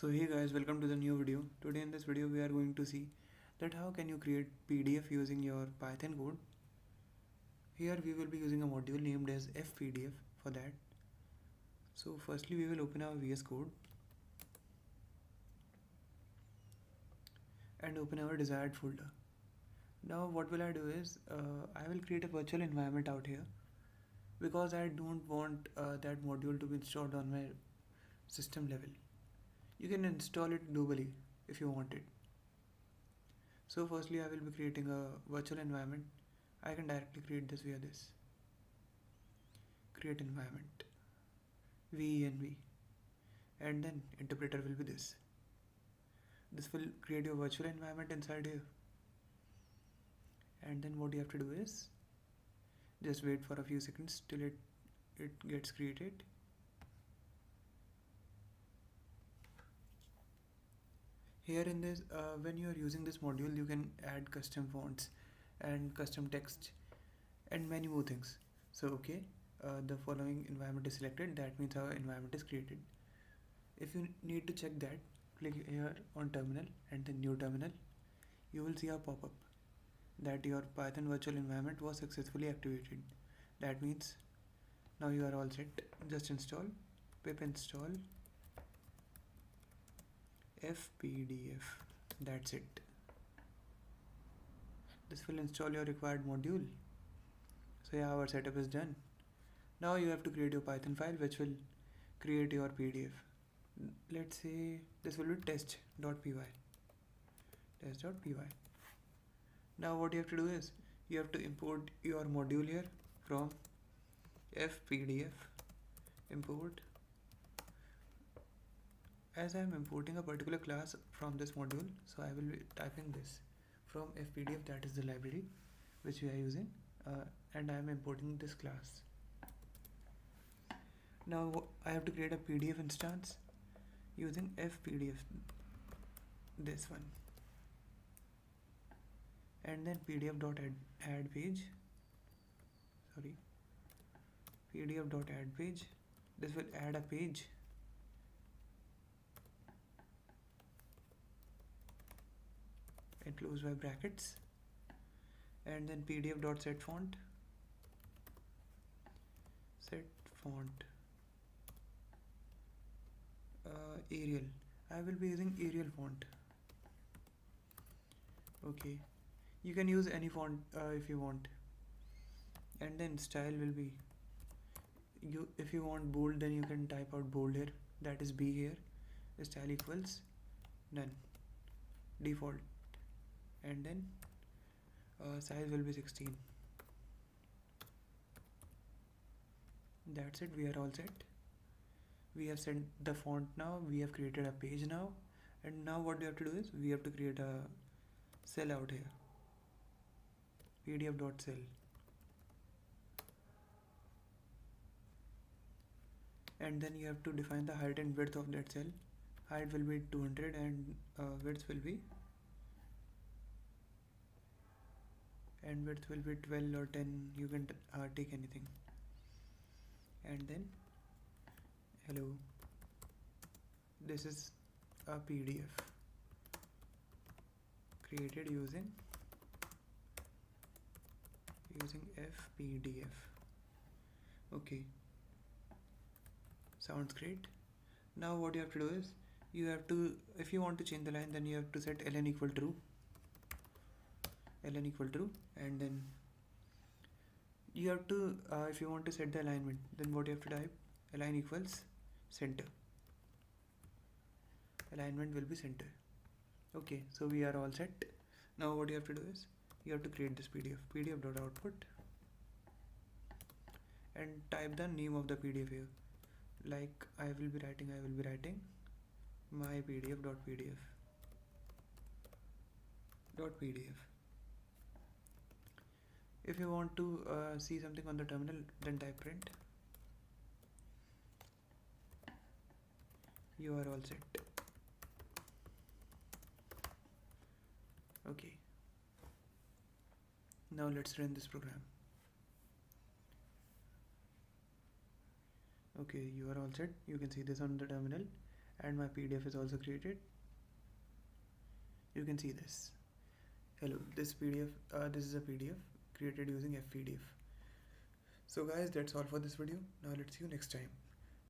So hey guys, welcome to the new video. Today in this video we are going to see that how can you create PDF using your Python code. Here we will be using a module named as FPDF for that. So firstly we will open our VS Code and open our desired folder. Now what will I do is I will create a virtual environment out here because I don't want that module to be installed on my system level. You can install it globally if you want it. So firstly I will be creating a virtual environment. I can directly create this via this. Create environment. venv. And then interpreter will be this. This will create your virtual environment inside here. And then what you have to do is just wait for a few seconds till it gets created. Here in this, when you are using this module, you can add custom fonts and custom text and many more things. So the following environment is selected. That means our environment is created. If you need to check that, click here on terminal and then new terminal. You will see a pop-up that your Python virtual environment was successfully activated. That means now you are all set. Just install pip install FPDF. That's it. This will install your required module. So yeah, our setup is done. Now you have to create your Python file which will create your PDF. Let's say this will be test.py. Test.py. Now what you have to do is you have to import your module here from FPDF import. As I am importing a particular class from this module, so I will be typing this from FPDF, that is the library which we are using, and I am importing this class. Now I have to create a PDF instance using FPDF, this one, and then pdf.add page. pdf.add page. This will add a page. Enclosed by brackets, and then pdf.set font. Set font Arial. I will be using Arial font. Okay, you can use any font if you want. And then style will be, if you want bold, then you can type out bold here, that is B here. Style equals none, default, and then size will be 16. That's it, we are all set. We have set the font now, we have created a page now, and now what we have to do is we have to create a cell out here, pdf.cell, and then you have to define the height and width of that cell. Height will be 200 and width will be 12 or 10. You can take anything. And then hello, this is a PDF created using FPDF. Okay, sounds great. Now what you have to do is you have to, if you want to change the line, then you have to set ln equal true, and then you have to if you want to set the alignment, then what you have to type, align equals center. Alignment will be center. Okay, so we are all set. Now what you have to do is you have to create this pdf.output, and type the name of the PDF here. Like I will be writing my pdf.pdf. If you want to see something on the terminal, then type print. You are all set. Okay, now let's run this program. Okay, you are all set. You can see this on the terminal, and my PDF is also created. You can see this. Hello, this is a PDF created using FPDF. So guys, that's all for this video. Now let's see you next time.